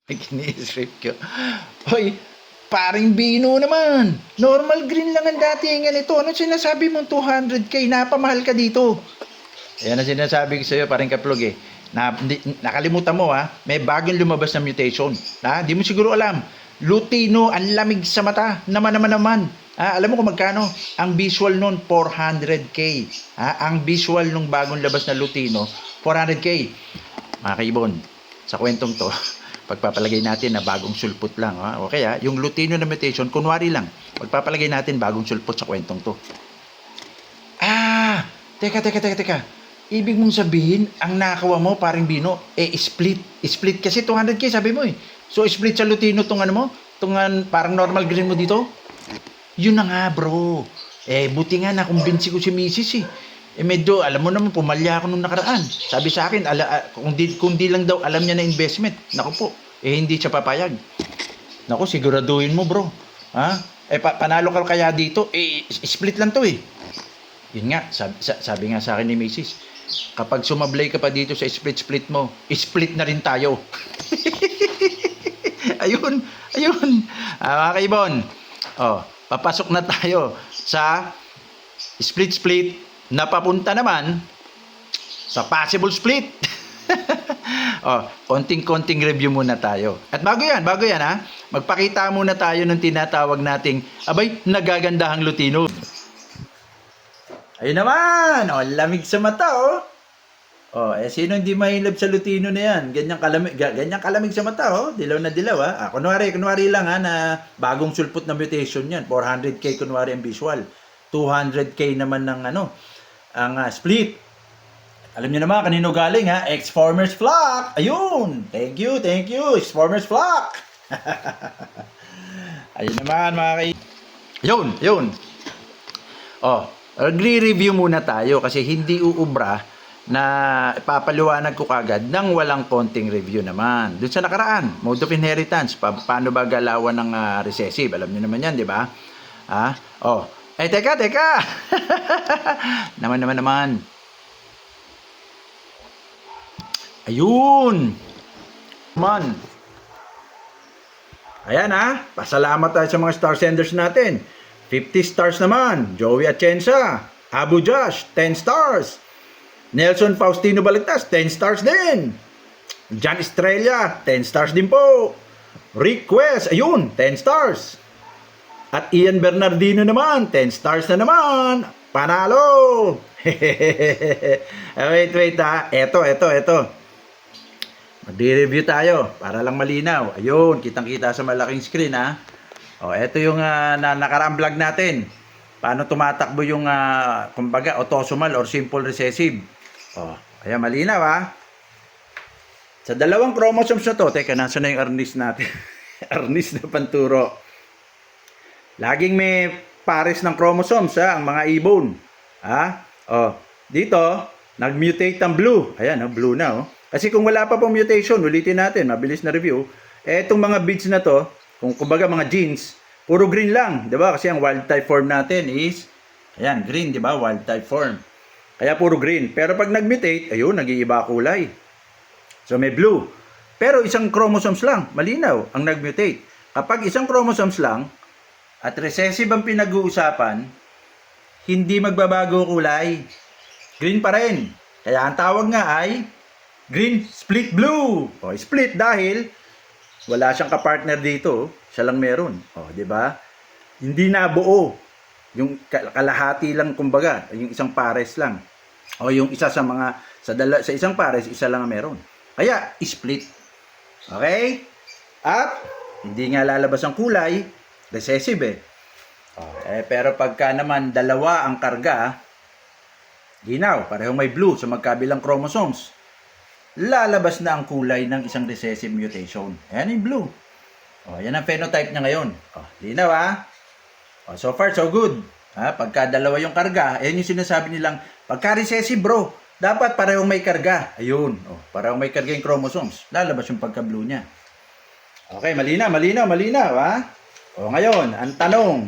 Kini-script ko. Hoy, paring Bino naman. Normal green lang ang datingan ito. Ano sinasabi mong 200k? Napamahal ka dito. Ayan ang sinasabi ko sa'yo, paring Kaplog eh. Nakalimutan mo ha, may bagong lumabas na mutation. Ha? Di mo siguro alam. Lutino, ang lamig sa mata. Naman. Alam mo kung magkano? Ang visual nun, 400k. Ang visual nung bagong labas na Lutino, 400k. Mga kaibon, sa kwentong to, pagpapalagay natin na bagong sulpot lang. Okay ha? Yung Lutino na mutation, kunwari lang. Pagpapalagay natin bagong sulpot sa kwentong to. Teka. Ibig mong sabihin, ang nakawa mo, paring Bino, split. Split kasi 200k, sabi mo eh. So, split sa Lutino tong ano mo? Tong parang normal green mo dito? Yun na nga, bro. Buti nga nakumbinsi ko si Mrs. eh. Medyo, alam mo naman, pumalya ako nung nakaraan. Sabi sa akin, kung di lang daw alam niya na investment. Naku po, hindi siya papayag. Naku, siguraduhin mo, bro. Panalo ka kaya dito? Split lang to eh. Yun nga, sabi nga sa akin ni Mrs. Kapag sumablay ka pa dito sa split mo, split na rin tayo. ayun. Mga kaibon, papasok na tayo sa split na papunta naman sa possible split. Konting review muna tayo. At bago yan ha, magpakita muna tayo ng tinatawag nating nagagandahang Lutino. Ayun naman, lamig sa mata sino hindi mahilab sa Lutino na yan? Ganyan kalamig sa mata dilaw na dilaw kunwari lang na bagong sulpot na mutation yan. 400k kunwari ang visual. 200k naman ng ang split. Alam niyo naman kanino galing X-Formers Flock. Ayun. Thank you. X-Formers Flock. Ayun naman mga Yun. Magre-review muna tayo kasi hindi uubra na ipapaliwanag ko kagad nang walang konting review naman. Doon sa nakaraan, mode of inheritance, paano ba galawan ng recessive? Alam niyo naman yan, di ba? Teka! naman. Ayun! Man! Ayan pasalamat tayo sa mga star senders natin. 50 stars naman, Joey Atienza, Abu Josh, 10 stars. Nelson Faustino Baligtas, 10 stars din. John Estrella, 10 stars din po. Rick Quest, 10 stars. At Ian Bernardino naman, 10 stars na naman. Panalo! wait Ito. Mag-review tayo para lang malinaw. Ayun, kitang-kita sa malaking screen ito yung nakaraang vlog natin. Paano tumatakbo yung kumbaga autosomal or simple recessive. Ayan, malinaw Sa dalawang chromosomes na to, teka, nasa na yung arnis natin? Arnis na panturo. Laging may pares ng chromosomes ang mga ibon. Dito, nag-mutate ang blue. Ayan, blue na Kasi kung wala pa pong mutation, ulitin natin, mabilis na review. Etong mga beads na to, kung kumbaga mga genes, puro green lang, 'di ba? Kasi ang wild type form natin is green, 'di ba? Wild type form. Kaya puro green. Pero pag nag-mutate, nag-iiba kulay. So may blue. Pero isang chromosomes lang, malinaw ang nag-mutate. Kapag isang chromosomes lang at recessive ang pinag-uusapan, hindi magbabago kulay. Green pa rin. Kaya ang tawag nga ay green split blue. Split dahil wala siyang kapartner dito, siya lang meron. Di ba? Hindi nabuo. Yung kalahati lang kumbaga, yung isang pares lang. Yung isa sa mga sa isang pares, isa lang ang meron. Kaya split. Okay? At hindi nga lalabas ang kulay, recessive pero pagka naman dalawa ang karga, ginaw, parehong may blue sa magkabilang chromosomes, lalabas na ang kulay ng isang recessive mutation. Ayan yung blue. Yan ang phenotype niya ngayon. Linaw so far so good. Pagka dalawa yung karga, ayan yung sinasabi nilang, pagka recessive bro, dapat parehong may karga. Ayun. Parehong may karga yung chromosomes. Lalabas yung pagka-blue niya. Okay, malinaw. Ngayon, ang tanong.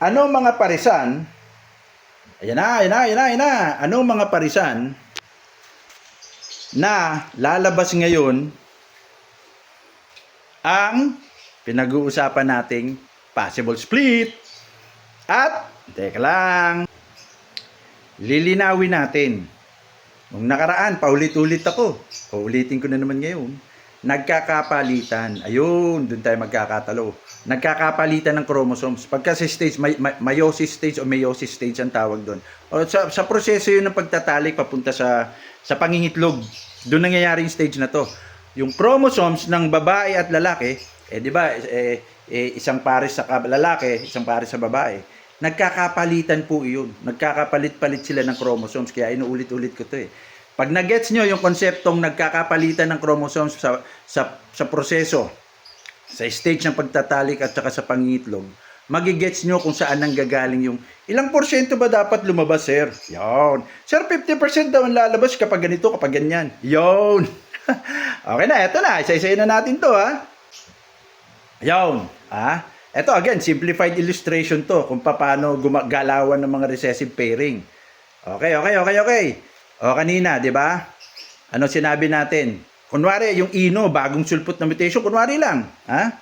Anong mga parisan? Ayan na. Anong mga parisan na lalabas ngayon ang pinag-uusapan nating possible split. At, teka lang, lilinawin natin. Nung nakaraan, paulit-ulit ako. Paulitin ko na naman ngayon. Nagkakapalitan. Ayun, doon tayo magkakatalo. Nagkakapalitan ng chromosomes. Pagka sa stage, meiosis stage o meiosis stage ang tawag doon. O sa proseso yun ng pagtatalik papunta sa pangingitlog. Doon nangyayari yung stage na to. Yung chromosomes ng babae at lalaki, di ba, isang pares sa lalaki, isang pares sa babae. Nagkakapalitan po iyon. Nagkakapalit-palit sila ng chromosomes. Kaya inuulit-ulit ko to eh. Pag nagets nyo yung konseptong nagkakapalitan ng chromosomes sa proseso, sa stage ng pagtatalik at saka sa pangitlog, magigets nyo kung saan nanggagaling yung ilang porsyento ba dapat lumabas, sir? Yon. Sir, 50% daw ang lalabas kapag ganito, kapag ganyan. Yon. Okay na, eto na. Isa-isayin na natin to, ha? Yon. Ha? Ito again, simplified illustration to kung paano gumagalawan ng mga recessive pairing. Okay. O kanina, 'di ba? Ano sinabi natin? Kunwari yung ino, bagong sulpot na mutation, kunwari lang, ha?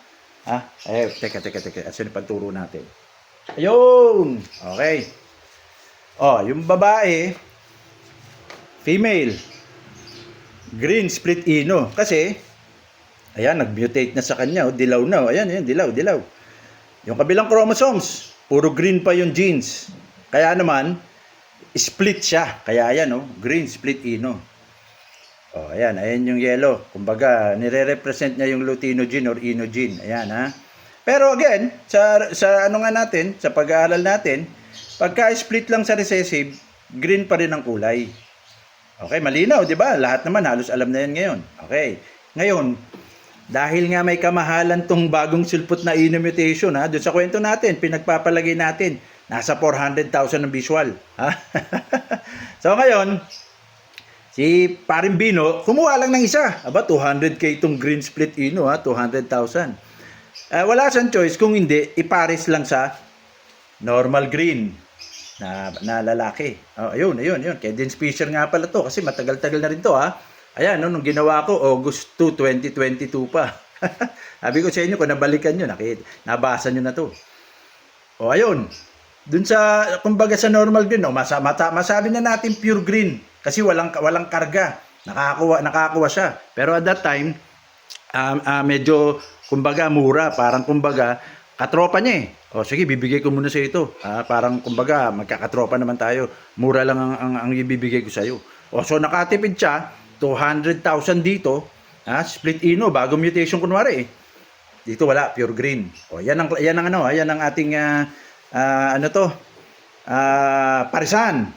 Teka. Asan yung pagturo natin? Ayun. Okay. Yung babae, female, green split ino kasi ayan, nag-mutate na sa kanya, dilaw na. Ayan, dilaw. Yung kabilang chromosomes, puro green pa yung genes. Kaya naman, split siya. Kaya ayan, green split ino. Ayan yung yellow. Kumbaga, nire-represent niya yung Lutino gene or Ino gene. Ayan, ha. Pero again, sa ano nga natin, sa pag-aaral natin, pagka split lang sa recessive, green pa rin ang kulay. Okay, malinaw, di ba? Lahat naman, halos alam na yan ngayon. Okay. Ngayon, dahil nga may kamahalan tong bagong sulpot na ino mutation, ha, doon sa kwento natin, pinagpapalagay natin, nasa 400,000 ng visual. Ha? So ngayon, si Paring Bino, kumuha lang ng isa. Aba, 200k itong green split ino, ha, 200,000. Wala siyang choice kung hindi, ipares lang sa normal green na lalaki. Ayun. Kaya Dean Fisher nga pala to, kasi matagal-tagal na rin to, ha. Ayan, nung ginawa ko, August 2, 2022 pa. Sabi ko sa inyo, kung nabalikan nyo, nabasa nyo na to. Ayun. Dun sa, kumbaga sa normal green, masabi na natin pure green. Kasi walang karga. Nakakuha siya. Pero at that time, medyo, kumbaga, mura. Parang, kumbaga, katropa niya eh. Sige, bibigay ko muna sa ito. Parang, kumbaga, magkakatropa naman tayo. Mura lang ang ibibigay ko sa iyo. So, nakatipid siya. 200,000 dito, split ino, bagong mutation kunwari eh. Dito wala, pure green. Yan ang ating parisan.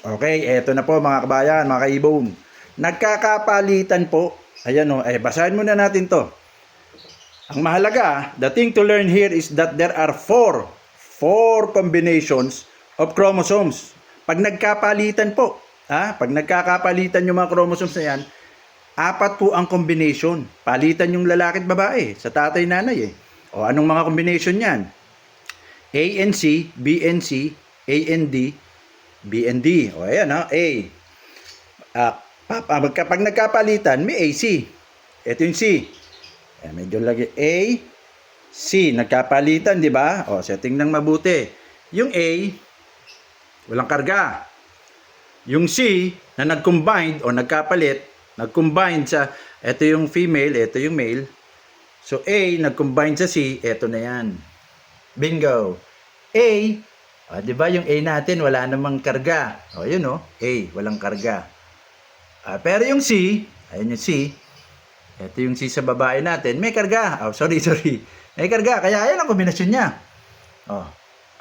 Okay, eto na po mga kabayan, mga kaibong. Nagkakapalitan po. Ayan basahin muna natin to. Ang mahalaga, the thing to learn here is that there are four combinations of chromosomes. Pag nagkapalitan po, pag nagkakapalitan yung mga chromosomes na yan, 4 po ang combination. Palitan yung lalaki at babae sa tatay nanay eh. Anong mga combination yan? ANC, BNC, AND, BND. Ayan A. Pag nagkapalitan, may AC. Ito yung C. Medyo lagi A, C. Nagkapalitan, di ba? Setting ng mabuti. Yung A, walang karga. Yung C na nag-combine o nagkapalit, nag-combine sa, ito yung female, ito yung male. So A, nag-combine sa C, ito na yan. Bingo. A, di ba yung A natin, wala namang karga. Yun A, walang karga. Pero yung C, ayun yung C, ito yung C sa babae natin, may karga. Sorry. May karga, kaya ayan ang kombinasyon niya.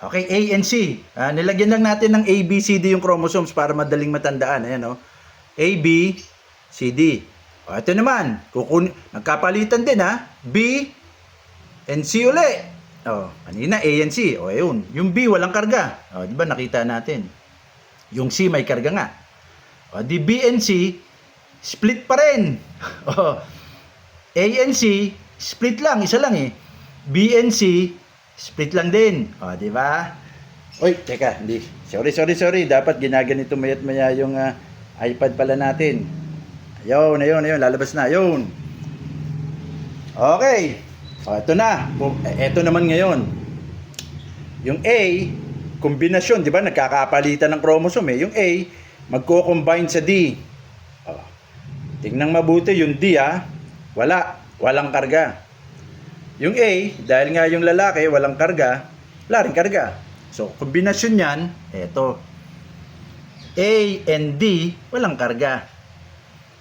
Okay, A and C. Nilagyan lang natin ng A, B, C, D yung chromosomes para madaling matandaan. Ayan A, B, C, D. Ito naman, nagkapalitan din B and C uli. Kanina A and C. Ayun. Yung B walang karga. Di ba nakita natin? Yung C may karga nga. Di B and C, split pa rin. A and C, split lang, isa lang eh. B and C, split lang din. Di ba? Oy, teka, hindi. Sorry. Dapat ginaganito mayat maya yung iPad pala natin. Ayun, lalabas na, ayun. Okay. O, ito na. Ito naman ngayon. Yung A, kombinasyon, di ba? Nagkakapalitan ng chromosome eh. Yung A, magko-combine sa D. O, tingnan mabuti yung D walang karga. Yung A, dahil nga yung lalaki walang karga, wala rin karga. So, kombinasyon yan, eto. A and D, walang karga.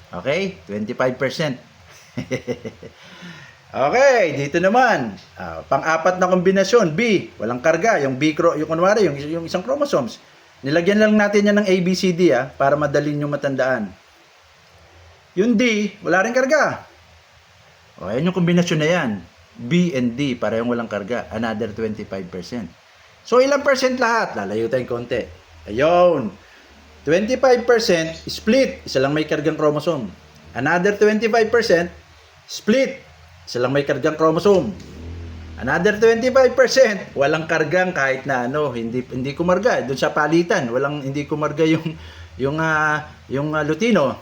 Okay? 25%. Okay, dito naman. Pang-apat na kombinasyon, B, walang karga. Yung yung kunwari, yung isang chromosomes. Nilagyan lang natin yan ng A, B, C, D para madali nyo matandaan. Yung D, wala rin karga. O, yan yung kombinasyon na yan. B and D, parehong walang karga. Another 25%. So, ilang percent lahat? Lalayo tayong konti. Ayun. 25% split. Isa lang may kargang chromosome. Another 25% split. Isa lang may kargang chromosome. Another 25% walang kargang kahit na hindi kumarga doon sa palitan, hindi kumarga yung lutino.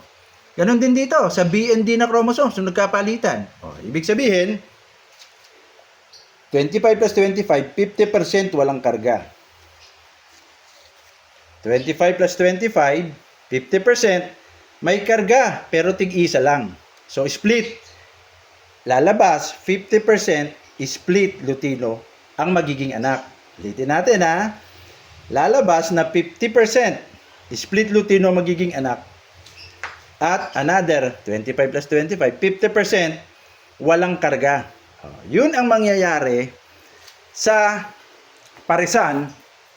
Ganon din dito sa B and D na chromosomes nung nagkapalitan. Ibig sabihin 25 plus 25, 50% walang karga. 25 plus 25, 50% may karga pero tig-isa lang. So split. Lalabas 50% split lutino ang magiging anak. Ulitin natin Lalabas na 50% split lutino magiging anak. At another 25 plus 25, 50% walang karga. Yun ang mangyayari sa parisan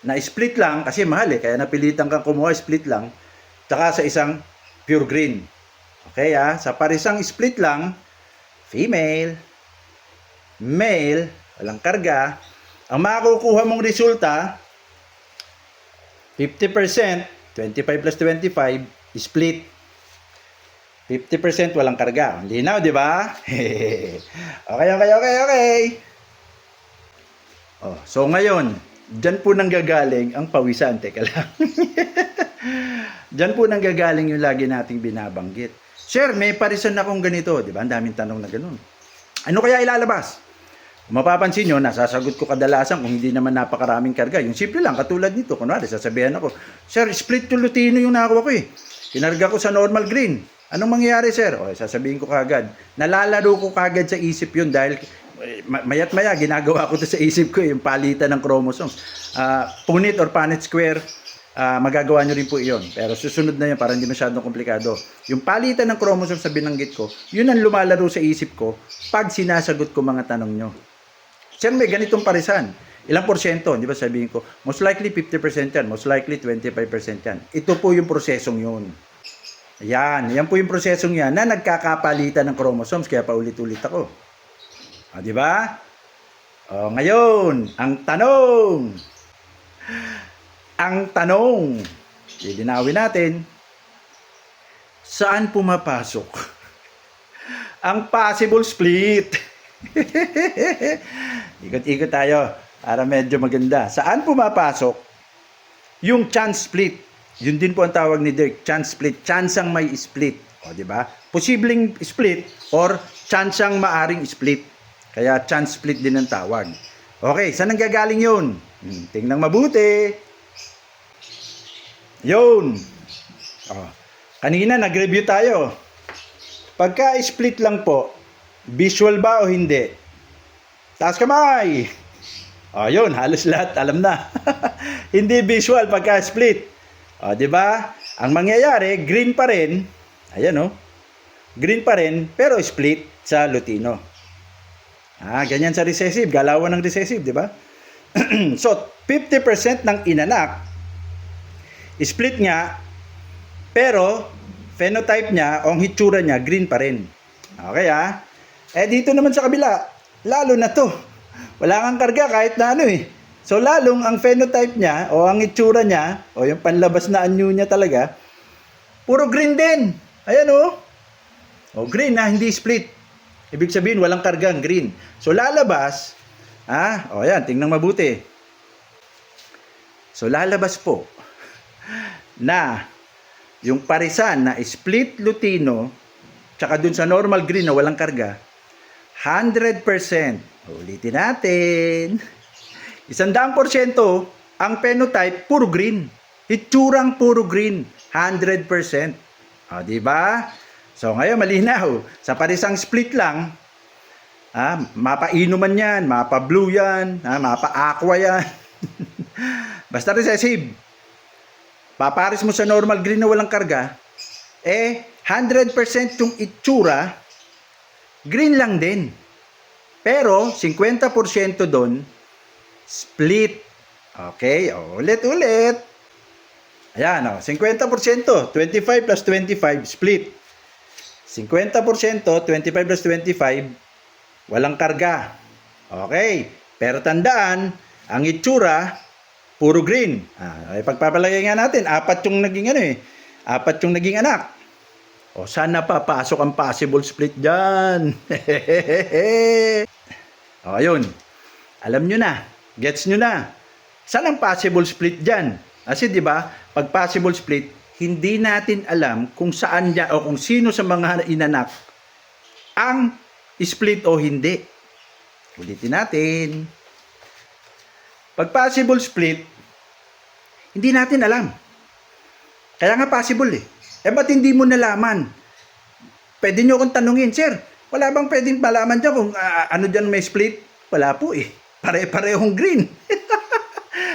na split lang kasi mahal kaya napilitan kang kumuha split lang tsaka sa isang pure green. Okay sa parisang split lang, female, male, walang karga, ang makukuha mong resulta 50%, 25 plus 25, split. 50% walang karga. Linaw, di ba? Okay. So ngayon, dyan po nanggagaling ang pawisan. Teka lang. Dyan po nanggagaling yung lagi nating binabanggit. Sir, may parisan akong ganito. Di ba? Ang daming tanong na ganun. Ano kaya ilalabas? Kung mapapansin nyo, nasasagot ko kadalasan kung hindi naman napakaraming karga. Yung simple lang, katulad nito. Kunwari, sasabihan ako, Sir, split to lutino yung nakuha ko Kinarga ko sa normal green. Anong mangyayari, sir? Sasabihin ko kagad. Nalalaro ko kagad sa isip yun dahil mayat maya ginagawa ko to sa isip ko yung palitan ng chromosomes. Punit or Punnett square, magagawa nyo rin po iyon. Pero susunod na yan para hindi masyadong komplikado. Yung palitan ng chromosomes sa binanggit ko, yun ang lumalaro sa isip ko pag sinasagot ko mga tanong nyo. Sir, may ganitong parisan. Ilang porsyento? Di ba sabihin ko? Most likely 50% yan. Most likely 25% yan. Ito po yung prosesong yun. Yan po yung prosesong yan na nagkakapalitan ng chromosomes kaya paulit-ulit ako. Di ba? Ngayon, ang tanong, lilinawin natin, saan pumapasok ang possible split? Ikot-ikot tayo para medyo maganda. Saan pumapasok yung chance split? Yun din po ang tawag ni Dirk, chance split. Chance ang may split. Di ba? Posibleng split or chance ang maaring split. Kaya chance split din ang tawag. Okay, saan nanggagaling yun? Tingnan mabuti. Yun. Kanina nag-review tayo. Pagka split lang po, visual ba o hindi? Taas kamay. Yun, halos lahat alam na. Hindi visual pagka split. Di ba? Ang mangyayari, green pa rin. Ayan green pa rin, pero split sa lutino. Ganyan sa recessive, galawan ng recessive, di ba? So, 50% ng inanak, split nga, pero phenotype niya, o ang hitsura niya, green pa rin. Okay dito naman sa kabila, lalo na to. Wala kang karga kahit na So, lalong ang phenotype niya, o ang itsura niya, o yung panlabas na anyo niya talaga, puro green din. Ayan green hindi split. Ibig sabihin, walang karga ang green. So, lalabas, ayan, tingnan mabuti. So, lalabas po na yung parisan na split lutino tsaka dun sa normal green na walang karga, 100%. Ulitin natin. 100% ang phenotype puro green. Itsurang puro green, 100%. O, di ba? So ngayon malinaw, sa parisang split lang, mapa-inuman yan, mapa-blue yan, mapa-aqua yan. Basta recessive. Paparis mo sa normal green na walang karga, 100% yung itsura, green lang din. Pero 50% doon, split. Okay, ulit. Ayan, 50%, 25 plus 25, split. 50%, 25 plus 25, walang karga. Okay, pero tandaan, ang itsura, puro green. Pagpapalagay nga natin, apat yung naging anak. O, sana papasok ang possible split dyan. O, ayun. Alam nyo na. Gets nyo na. Saan ang possible split dyan? Kasi di ba, pag possible split, hindi natin alam kung saan dyan, o kung sino sa mga inanak ang split o hindi. Ulitin natin. Pag possible split, hindi natin alam. Kaya nga possible eh. Ba't hindi mo nalaman? Pwede nyo akong tanungin, sir, wala bang pwedeng malaman dyan kung ano dyan may split? Wala po eh. Pare-parehong green.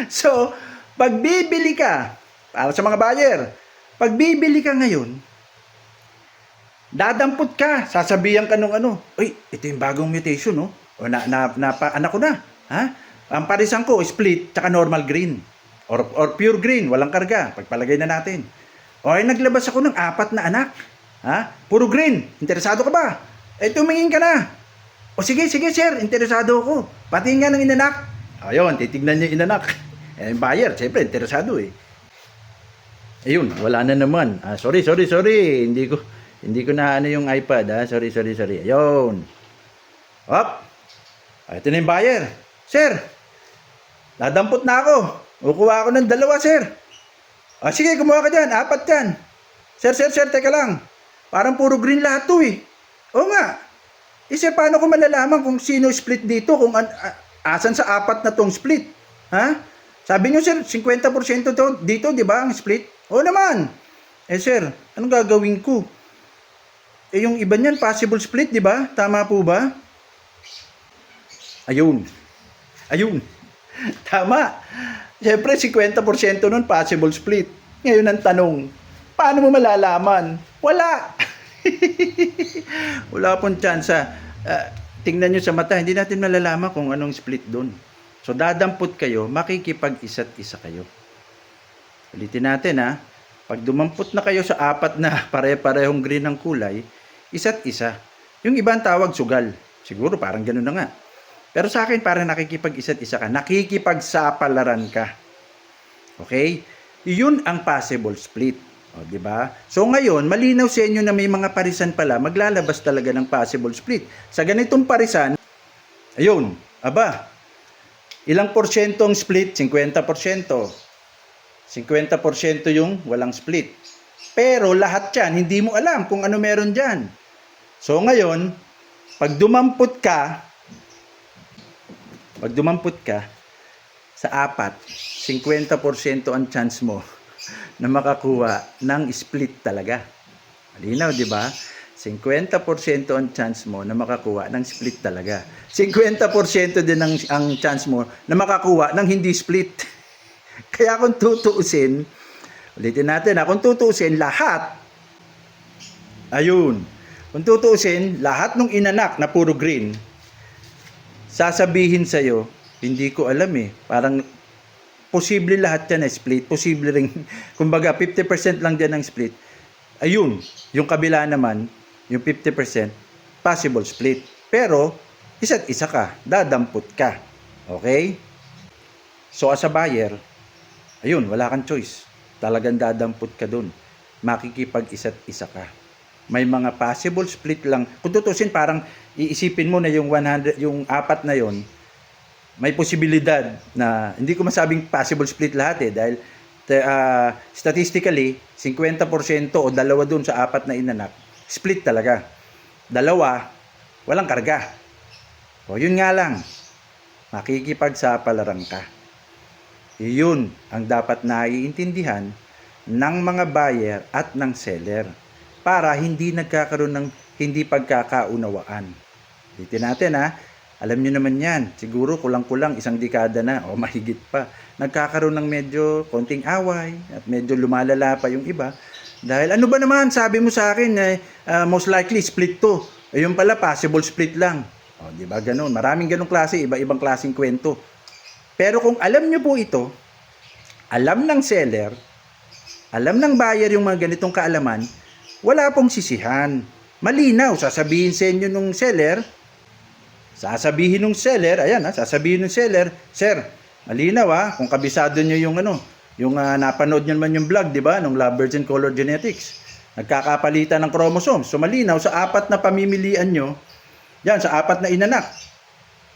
So, pag bibili ka, para sa mga buyer, pag bibili ka ngayon, dadampot ka, sasabihan ka nung uy, ito yung bagong mutation, no? O anak ko na, ha? Ang parisan ko, split, tsaka normal green. Or pure green, walang karga. Pagpalagay na natin. O ay naglabas ako ng 4 na anak. Ha? Puro green. Interesado ka ba? Tumingin ka na. O sige sir, interesado ako. Pati nga ng inanak. Ayun, titignan niya inanak. Yung buyer, siyempre, interesado eh. Ayun, wala na naman. Sorry. Hindi ko na yung iPad. Sorry. Ayun. Hop. Ito na yung buyer. Sir, nadampot na ako. Kukuha ako ng 2, sir. Sige, kumuha ka dyan. 4 yan. Sir, teka lang. Parang puro green lahat to eh. Oo nga. Sir, paano ko malalaman kung sino split dito? Kung asan sa 4 na tong split? Ha? Sabi nyo, sir, 50% dito, di ba, ang split? Oo naman. Sir, anong gagawin ko? Yung iba niyan, possible split, di ba? Tama po ba? Ayun. Tama. Siyempre, 50% nun possible split. Ngayon ang tanong, paano mo malalaman? Wala. Wala pong tsansa. Tingnan nyo sa mata, hindi natin malalaman kung anong split doon. So, dadampot kayo, makikipag-isa't isa kayo. Ulitin natin Pag dumampot na kayo sa 4 na pare-parehong green ng kulay, isa't isa. Yung ibang tawag sugal. Siguro parang gano'n na nga. Pero sa akin, parang nakikipag-isa't isa ka. Nakikipagsapalaran ka. Okay? Yun ang possible split. O, di ba? So ngayon, malinaw sa inyo na may mga parisan pala, maglalabas talaga ng possible split. Sa ganitong parisan, ayun, ilang porsyento ang split? 50%. 50% yung walang split. Pero lahat yan, hindi mo alam kung ano meron dyan. So ngayon, pag dumampot ka sa 4, 50% ang chance mo na makakuha ng split talaga. Malinaw, di ba? 50% ang chance mo na makakuha ng split talaga. 50% din ang chance mo na makakuha ng hindi split. Kaya kung tutuusin, ulitin natin kung tutuusin lahat, kung tutuusin, lahat ng inanak na puro green, sasabihin sa'yo, hindi ko alam parang posible lahat yan split, posible rin, kumbaga 50% lang dyan ang split. Ayun, yung kabila naman, yung 50%, possible split. Pero, isa't isa ka, dadampot ka. Okay? So, as a buyer, ayun, wala kang choice. Talagang dadampot ka dun. Makikipag-isa't isa ka. May mga possible split lang. Kung tutusin, parang iisipin mo na yung 4 na yon, may posibilidad na, hindi ko masabing possible split lahat dahil statistically, 50% o 2 dun sa 4 na inanak, split talaga. Dalawa, walang karga. O yun nga lang, makikipagsapalaran ka. Iyon ang dapat naiintindihan ng mga buyer at ng seller para hindi nagkakaroon ng hindi pagkakaunawaan. Dito natin ha, alam nyo naman yan, siguro kulang-kulang isang dekada na o mahigit pa. Nagkakaroon ng medyo konting away at medyo lumalala pa yung iba. Dahil ano ba naman, sabi mo sa akin, most likely split to. Ayun pala, possible split lang. O, di ba ganun? Maraming ganung klase, iba-ibang klaseng kwento. Pero kung alam nyo po ito, alam ng seller, alam ng buyer yung mga ganitong kaalaman, wala pong sisihan. Malinaw, sasabihin sa inyo nung seller, sasabihin ng seller, sir, malinaw kung kabisado nyo yung napanood nyo naman yung vlog, di ba, nung Lovebirds and Color Genetics. Nagkakapalitan ng chromosomes. So malinaw, sa 4 na pamimilian nyo, yan, sa 4 na inanak,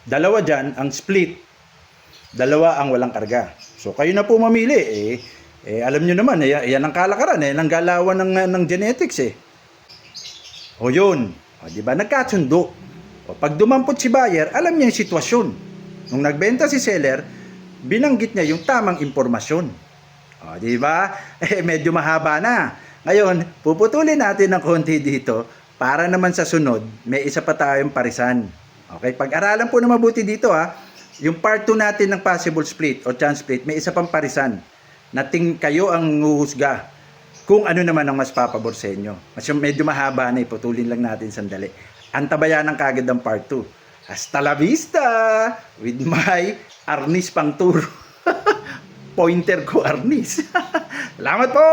2 dyan ang split, 2 ang walang karga. So kayo na po mamili, alam nyo naman, yan ang kalakaran, ng galawan ng genetics O yun, di ba, nagkasundo. O pag dumampot si buyer, alam niya yung sitwasyon. Nung nagbenta si seller, binanggit niya yung tamang impormasyon. O, di ba? Medyo mahaba na. Ngayon, puputulin natin ng konti dito para naman sa sunod, may isa pa tayong parisan. Okay, pag-aralan po na mabuti dito yung part 2 natin ng possible split o chance split, may isa pang parisan. Kayo ang huhusga kung ano naman ang mas papabor sa inyo. Medyo mahaba na, iputulin lang natin sandali. Antabayanan kagad ang part 2. Hasta la vista with my Arnis Pangturo. Pointer ko Arnis. Salamat po!